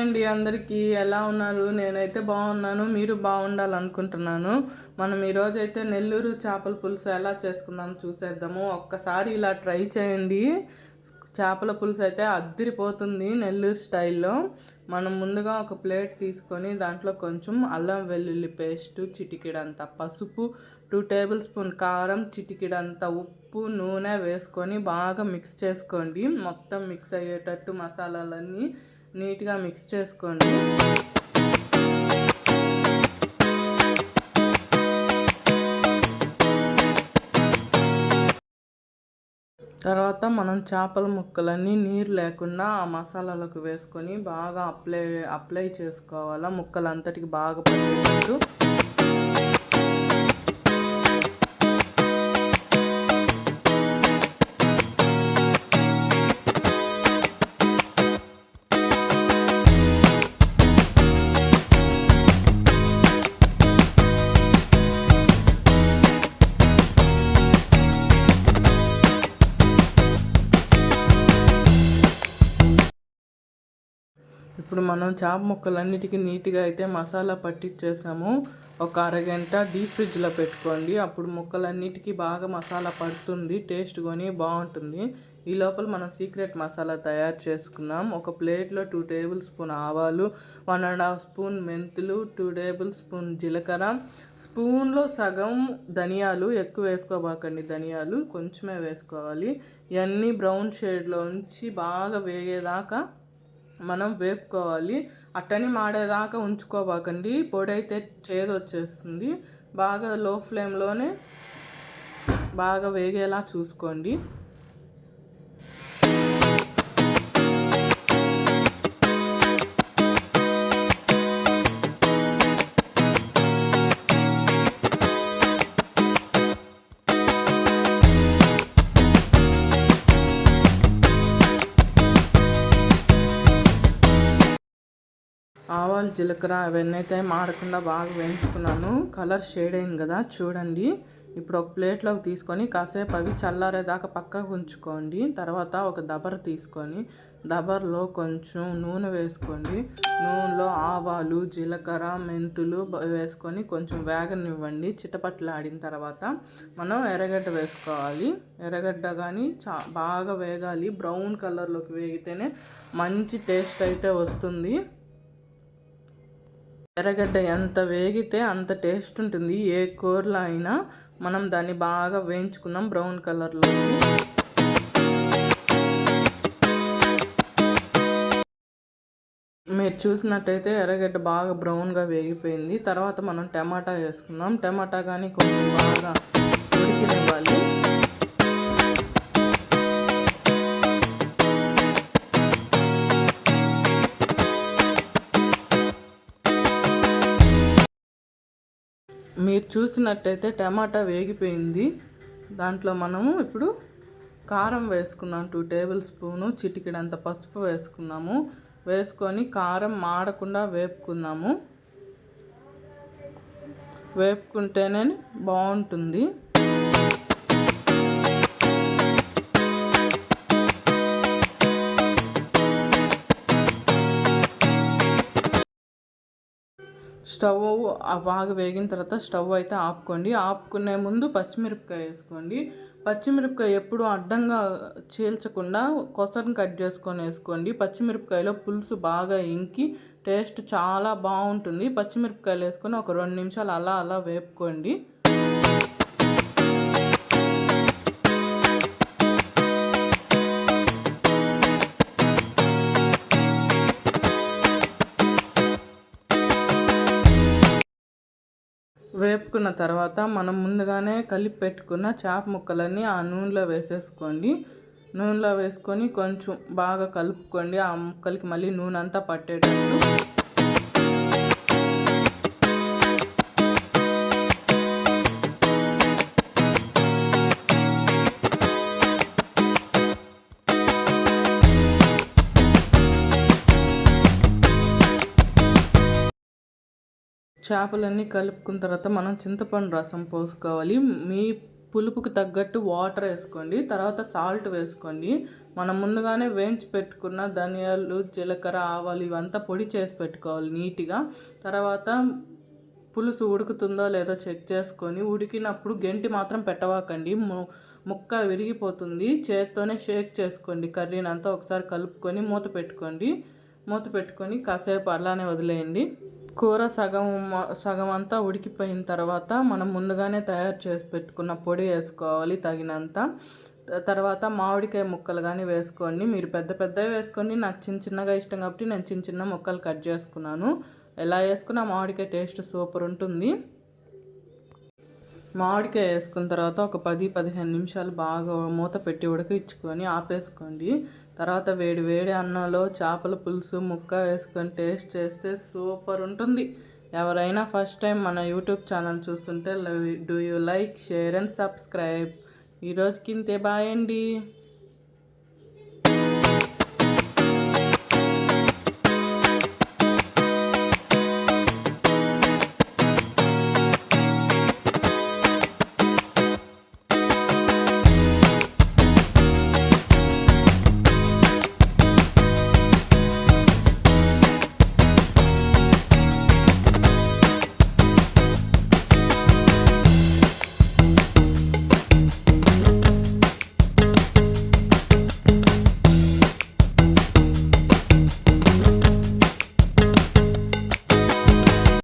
అండి అందరికీ ఎలా ఉన్నారు? నేనైతే బాగున్నాను. మీరు బాగుండాలనుకుంటున్నాను. మనం ఈరోజైతే నెల్లూరు చేపల పులుసు ఎలా చేసుకుందాం చూసేద్దాము. ఒక్కసారి ఇలా ట్రై చేయండి. చేపల పులుసు అయితే అద్దిరిపోతుంది నెల్లూరు స్టైల్లో. మనం ముందుగా ఒక ప్లేట్ తీసుకొని దాంట్లో కొంచెం అల్లం వెల్లుల్లి పేస్టు, చిటికెడంత పసుపు, 2 టేబుల్ స్పూన్ కారం, చిటికెడంత ఉప్పు, నూనె వేసుకొని బాగా మిక్స్ చేసుకోండి. మొత్తం మిక్స్ అయ్యేటట్టు మసాలాలన్నీ నీట్గా మిక్స్ చేసుకోండి. తర్వాత మనం చేపల ముక్కలన్నీ నీరు లేకుండా ఆ మసాలాలకు వేసుకొని బాగా అప్లై చేసుకోవాలా. ముక్కలంతటికి బాగా పట్టేటట్టు. ఇప్పుడు మనం చేప ముక్కలన్నిటికీ నీట్గా అయితే మసాలా పట్టించేసాము. ఒక అరగంట డీప్ ఫ్రిడ్జ్లో పెట్టుకోండి. అప్పుడు ముక్కలన్నిటికీ బాగా మసాలా పడుతుంది, టేస్ట్ కొని బాగుంటుంది. ఈ లోపల మనం సీక్రెట్ మసాలా తయారు చేసుకుందాం. ఒక ప్లేట్లో 2 టేబుల్ స్పూన్ ఆవాలు, 1.5 స్పూన్ మెంతులు, 2 టేబుల్ స్పూన్ జీలకర్ర, స్పూన్లో సగం ధనియాలు. ఎక్కువ వేసుకోబాకండి, ధనియాలు కొంచెమే వేసుకోవాలి. ఇవన్నీ బ్రౌన్ షేడ్లో ఉంచి బాగా వేగేదాకా మనం వేపుకోవాలి. అట్టని మాడేదాకా ఉంచుకోబాకండి, పొడి అయితే చేదు వచ్చేస్తుంది. బాగా లో ఫ్లేమ్లోనే బాగా వేగేలా చూసుకోండి. ఆవాలు, జీలకర్ర అవన్నీ అయితే మాడకుండా బాగా వేయించుకున్నాను. కలర్ షేడ్ అయింది కదా చూడండి. ఇప్పుడు ఒక ప్లేట్లోకి తీసుకొని కాసేపు అవి చల్లారేదాకా పక్కకు ఉంచుకోండి. తర్వాత ఒక దబర తీసుకొని దబర్లో కొంచెం నూనె వేసుకోండి. నూనెలో ఆవాలు, జీలకర్ర, మెంతులు వేసుకొని కొంచెం వేగనివ్వండి. చిటపట్లాడిన తర్వాత మనం ఎర్రగడ్డ వేసుకోవాలి. ఎర్రగడ్డ కానీ బాగా వేగాలి. బ్రౌన్ కలర్లోకి వేగితేనే మంచి టేస్ట్ అయితే వస్తుంది. ఎర్రగడ్డ ఎంత వేగితే అంత టేస్ట్ ఉంటుంది. ఏ కూరలో అయినా మనం దాన్ని బాగా వేయించుకుందాం బ్రౌన్ కలర్లో. మీరు చూసినట్టయితే ఎర్రగడ్డ బాగా బ్రౌన్గా వేగిపోయింది. తర్వాత మనం టమాటా వేసుకుందాం. టమాటా కానీ కొంచెం బాగా ఉడికినివ్వాలి. మీరు చూసినట్టయితే టమాటా వేగిపోయింది. దాంట్లో మనము ఇప్పుడు కారం వేసుకున్నాం. 2 టేబుల్ స్పూను, చిటికెడంత పసుపు వేసుకున్నాము. వేసుకొని కారం మాడకుండా వేపుకున్నాము. వేపుకుంటేనే బాగుంటుంది. స్టవ్ బాగా వేగిన తర్వాత స్టవ్ అయితే ఆపుకోండి. ఆపుకునే ముందు పచ్చిమిరపకాయ వేసుకోండి. పచ్చిమిరపకాయ ఎప్పుడు అడ్డంగా చీల్చకుండా కొసను కట్ చేసుకొని వేసుకోండి. పచ్చిమిరపకాయలో పులుసు బాగా ఇంకి టేస్ట్ చాలా బాగుంటుంది. పచ్చిమిరపకాయలు వేసుకొని ఒక 2 నిమిషాలు అలా వేపుకోండి. వేపుకున్న తర్వాత మనం ముందుగానే కలిపి పెట్టుకున్న చేప ముక్కలన్నీ ఆ నూనెలో వేసేసుకోండి. నూనెలో వేసుకొని కొంచెం బాగా కలుపుకోండి. ఆ ముక్కలకి మళ్ళీ నూనె అంతా పట్టేటట్టు. చేపలన్నీ కలుపుకున్న తర్వాత మనం చింతపండు రసం పోసుకోవాలి. మీ పులుపుకి తగ్గట్టు వాటర్ వేసుకోండి. తర్వాత సాల్ట్ వేసుకోండి. మనం ముందుగానే వేయించి పెట్టుకున్న ధనియాలు, జీలకర్ర, ఆవాలు ఇవంతా పొడి చేసి పెట్టుకోవాలి నీట్గా. తర్వాత పులుసు ఉడుకుతుందో లేదో చెక్ చేసుకొని, ఉడికినప్పుడు గెంటి మాత్రం పెట్టవాకండి, ముక్క విరిగిపోతుంది. చేత్తోనే షేక్ చేసుకోండి. కర్రీని అంతా ఒకసారి కలుపుకొని మూత పెట్టుకొని కాసేపు అలానే వదిలేయండి. కూర సగం అంతా ఉడికిపోయిన తర్వాత మనం ముందుగానే తయారు చేసి పెట్టుకున్న పొడి వేసుకోవాలి తగినంత. తర్వాత మామిడికాయ ముక్కలు కానీ వేసుకోండి. మీరు పెద్ద పెద్దవి వేసుకోండి, నాకు చిన్నగా ఇష్టం కాబట్టి నేను చిన్న ముక్కలు కట్ చేసుకున్నాను. ఎలా వేసుకున్నా మామిడికాయ టేస్ట్ సూపర్ ఉంటుంది. మామిడికాయ వేసుకున్న తర్వాత ఒక 10-15 నిమిషాలు బాగా మూత పెట్టి ఉడికించుకొని ఆపేసుకోండి. తర్వాత వేడి అన్నంలో చేపల పులుసు ముక్క వేసుకొని టేస్ట్ చేస్తే సూపర్ ఉంటుంది. ఎవరైనా ఫస్ట్ టైం మన యూట్యూబ్ ఛానల్ చూస్తుంటే do you like, share and subscribe. ఈరోజుకి ఇంతే, బాయ్ అండి.